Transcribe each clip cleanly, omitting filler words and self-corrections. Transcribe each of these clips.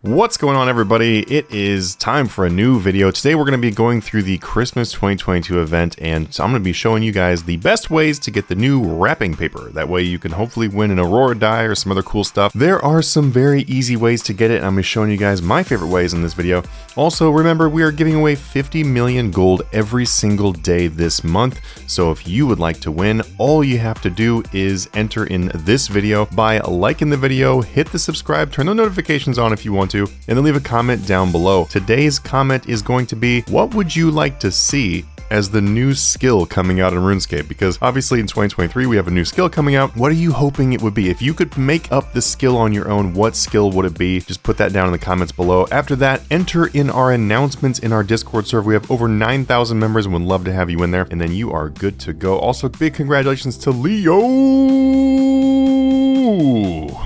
What's going on, everybody? It is time for a new video. Today we're going to be going through the Christmas 2022 event, and so I'm going to be showing you guys the best ways to get the new wrapping paper. That way you can hopefully win an Aurora Dye or some other cool stuff. There are some very easy ways to get it, and I'm going to be showing you guys my favorite ways in this video. Also, remember, we are giving away 50 million gold every single day this month, so if you would like to win, all you have to do is enter in this video by liking the video, hit the subscribe, turn the notifications on if you want to, and then leave a comment down below. Today's comment is going to be, what would you like to see as the new skill coming out in Runescape? Because obviously in 2023 we have a new skill coming out. What are you hoping it would be? If you could make up the skill on your own, what skill would it be? Just put that down in the comments below. After that, enter in our announcements in our Discord server. We have over 9,000 members and would love to have you in there, and then you are good to go. Also, big congratulations to Leo!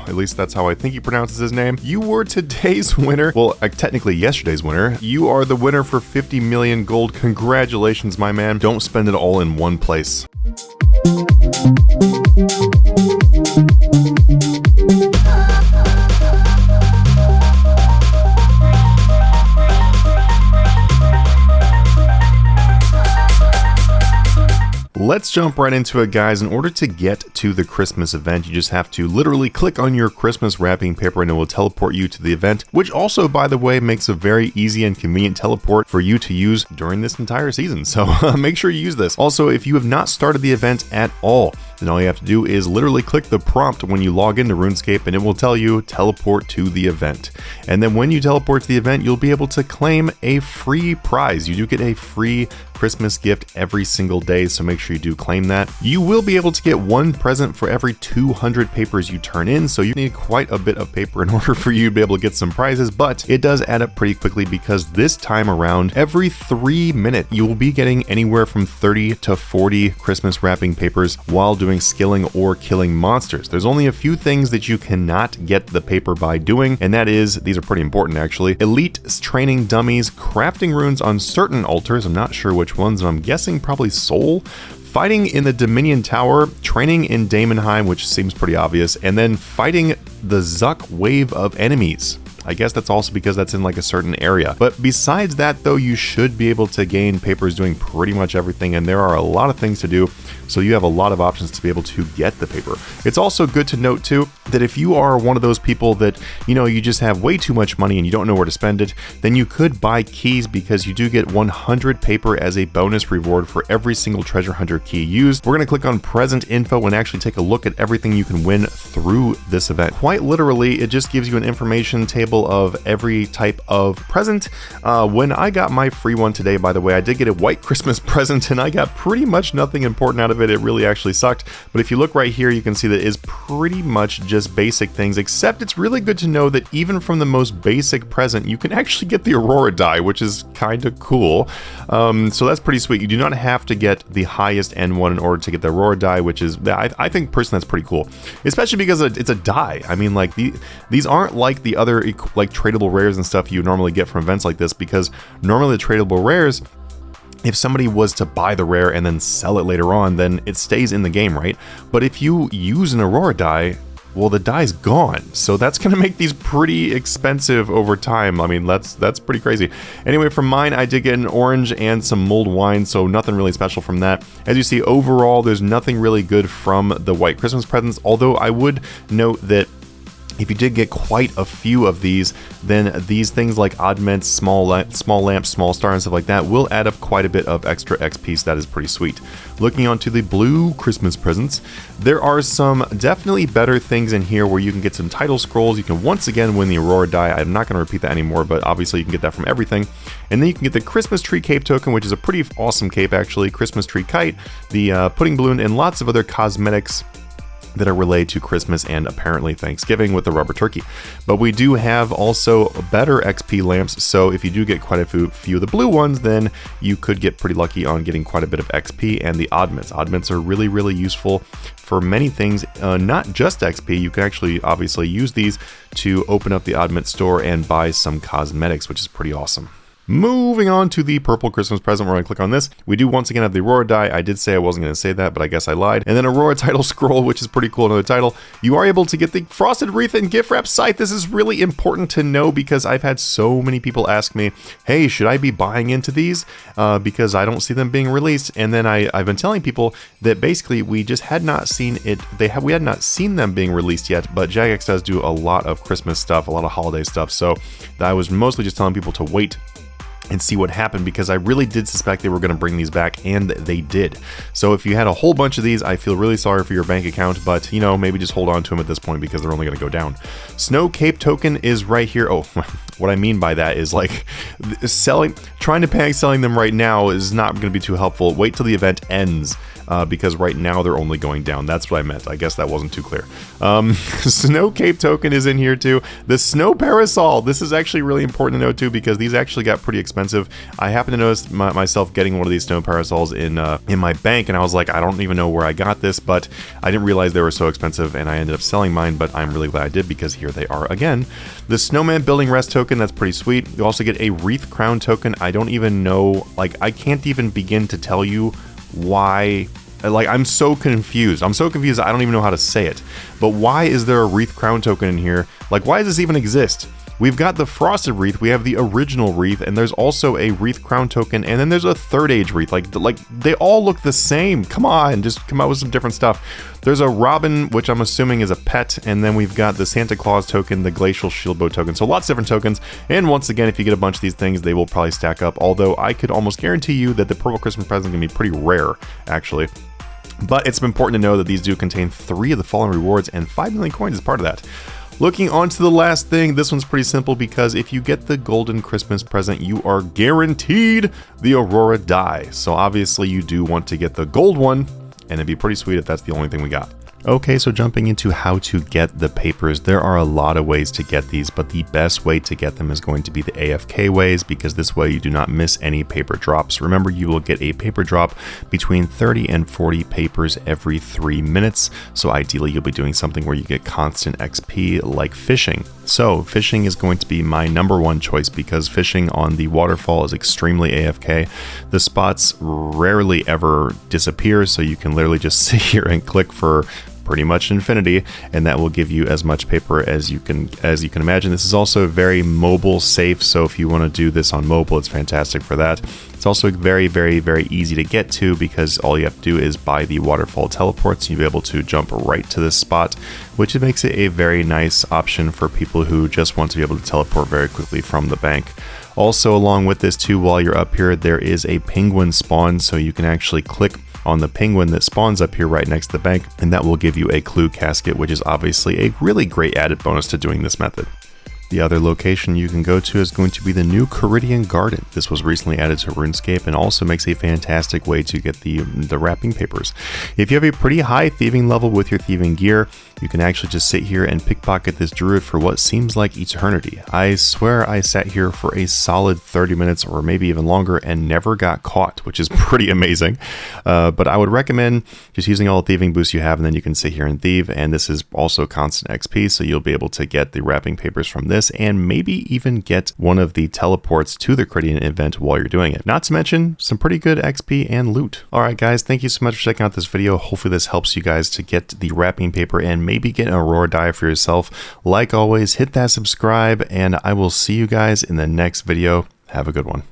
At least that's how I think he pronounces his name. You were today's winner. Well, technically yesterday's winner. You are the winner for 50 million gold. Congratulations, my man. Don't spend it all in one place. Let's jump right into it, guys. In order to get to the Christmas event, you just have to literally click on your Christmas wrapping paper and it will teleport you to the event, which also, by the way, makes a very easy and convenient teleport for you to use during this entire season. So make sure you use this. Also, if you have not started the event at all, then all you have to do is literally click the prompt when you log into RuneScape and it will tell you teleport to the event. And then when you teleport to the event, you'll be able to claim a free prize. You do get a free Christmas gift every single day, so make sure you do claim that. You will be able to get one present for every 200 papers you turn in, so you need quite a bit of paper in order for you to be able to get some prizes, but it does add up pretty quickly because this time around, every 3 minutes, you will be getting anywhere from 30 to 40 Christmas wrapping papers while doing skilling or killing monsters. There's only a few things that you cannot get the paper by doing, and that is, these are pretty important actually, elite training dummies, crafting runes on certain altars, I'm not sure which ones, and I'm guessing probably soul, fighting in the Dominion Tower, training in Daemonheim, which seems pretty obvious, and then fighting the Zuck wave of enemies. I guess that's also because that's in like a certain area. But besides that though, you should be able to gain papers doing pretty much everything, and there are a lot of things to do, so you have a lot of options to be able to get the paper. It's also good to note too that if you are one of those people that, you know, you just have way too much money and you don't know where to spend it, then you could buy keys because you do get 100 paper as a bonus reward for every single treasure hunter key used. We're going to click on present info and actually take a look at everything you can win through this event. Quite literally, it just gives you an information table of every type of present. When I got my free one today, by the way, I did get a white Christmas present and I got pretty much nothing important out of it. It really actually sucked. But if you look right here, you can see that it is pretty much just basic things, except it's really good to know that even from the most basic present, you can actually get the Aurora Dye, which is kind of cool. So that's pretty sweet. You do not have to get the highest end one in order to get the Aurora Dye, which is, I think personally that's pretty cool, especially because it's a dye. I mean, like these aren't like the other like tradable rares and stuff you normally get from events like this, because normally the tradable rares, if somebody was to buy the rare and then sell it later on, then it stays in the game, right? But if you use an Aurora Dye, well, the dye's gone, so that's gonna make these pretty expensive over time. I mean, that's pretty crazy. Anyway, from mine, I did get an orange and some mulled wine, so nothing really special from that. As you see, overall, there's nothing really good from the white Christmas presents, although I would note that if you did get quite a few of these, then these things like oddments, small lamps, small star, and stuff like that will add up quite a bit of extra XP, so that is pretty sweet. Looking onto the blue Christmas presents, there are some definitely better things in here where you can get some title scrolls. You can once again win the Aurora Dye. I'm not going to repeat that anymore, but obviously you can get that from everything. And then you can get the Christmas tree cape token, which is a pretty awesome cape actually, Christmas tree kite, the pudding balloon, and lots of other cosmetics that are related to Christmas and apparently Thanksgiving with the rubber turkey. But we do have also better XP lamps, so if you do get quite a few of the blue ones, then you could get pretty lucky on getting quite a bit of XP. And the oddments. Oddments are really, really useful for many things, not just XP. You can actually obviously use these to open up the oddment store and buy some cosmetics, which is pretty awesome. Moving on to the purple Christmas present, we're going to click on this. We do once again have the Aurora Dye. I did say I wasn't going to say that, but I guess I lied. And then Aurora title scroll, which is pretty cool, another title. You are able to get the frosted wreath and gift wrap site. This is really important to know because I've had so many people ask me, hey, should I be buying into these? Because I don't see them being released. And then I've been telling people that basically we just had not seen it. We had not seen them being released yet, but Jagex does do a lot of Christmas stuff, a lot of holiday stuff. So I was mostly just telling people to wait and see what happened because I really did suspect they were going to bring these back, and they did. So if you had a whole bunch of these, I feel really sorry for your bank account, but you know, maybe just hold on to them at this point because they're only going to go down. Snow Cape token is right here. Oh, what I mean by that is like trying to panic selling them right now is not going to be too helpful. Wait till the event ends. Because right now they're only going down. That's what I meant. I guess that wasn't too clear. Snow Cape token is in here too. The Snow Parasol. This is actually really important to know too because these actually got pretty expensive. I happened to notice myself getting one of these Snow Parasols in my bank, and I was like, I don't even know where I got this, but I didn't realize they were so expensive, and I ended up selling mine, but I'm really glad I did because here they are again. The Snowman Building Rest token, that's pretty sweet. You also get a Wreath Crown token. I don't even know, like, I can't even begin to tell you why. Like, I'm so confused. I don't even know how to say it. But why is there a Wreath Crown token in here? Like, why does this even exist? We've got the Frosted Wreath, we have the original Wreath, and there's also a Wreath Crown token, and then there's a Third Age Wreath. Like they all look the same. Come on, just come out with some different stuff. There's a Robin, which I'm assuming is a pet, and then we've got the Santa Claus token, the Glacial Shield Bow token. So lots of different tokens, and once again, if you get a bunch of these things, they will probably stack up, although I could almost guarantee you that the Purple Christmas present is going to be pretty rare, actually. But it's important to know that these do contain 3 of the following rewards, and 5 million coins is part of that. Looking on to the last thing, this one's pretty simple because if you get the golden Christmas present, you are guaranteed the Aurora Dye. So obviously you do want to get the gold one, and it'd be pretty sweet if that's the only thing we got. Okay, so jumping into how to get the papers, there are a lot of ways to get these, but the best way to get them is going to be the AFK ways, because this way you do not miss any paper drops. Remember, you will get a paper drop between 30 and 40 papers every 3 minutes, so ideally you'll be doing something where you get constant XP like fishing. So fishing is going to be my #1 choice because fishing on the waterfall is extremely AFK. The spots rarely ever disappear, so you can literally just sit here and click for pretty much infinity, and that will give you as much paper as you can imagine. This is also very mobile safe, so if you want to do this on mobile, it's fantastic for that. It's also very, very, very easy to get to because all you have to do is buy the waterfall teleports. You'll be able to jump right to this spot, which makes it a very nice option for people who just want to be able to teleport very quickly from the bank. Also, along with this too, while you're up here, there is a penguin spawn, so you can actually click on the penguin that spawns up here right next to the bank, and that will give you a clue casket, which is obviously a really great added bonus to doing this method. The other location you can go to is going to be the new Caridian Garden. This was recently added to Runescape and also makes a fantastic way to get the wrapping papers. If you have a pretty high thieving level with your thieving gear, you can actually just sit here and pickpocket this druid for what seems like eternity. I swear I sat here for a solid 30 minutes or maybe even longer and never got caught, which is pretty amazing. But I would recommend just using all the thieving boosts you have, and then you can sit here and thieve, and this is also constant XP, so you'll be able to get the wrapping papers from this and maybe even get one of the teleports to the Caridian event while you're doing it. Not to mention some pretty good XP and loot. Alright guys, thank you so much for checking out this video. Hopefully this helps you guys to get the wrapping paper and maybe get an Aurora Dye for yourself. Like always, hit that subscribe, and I will see you guys in the next video. Have a good one.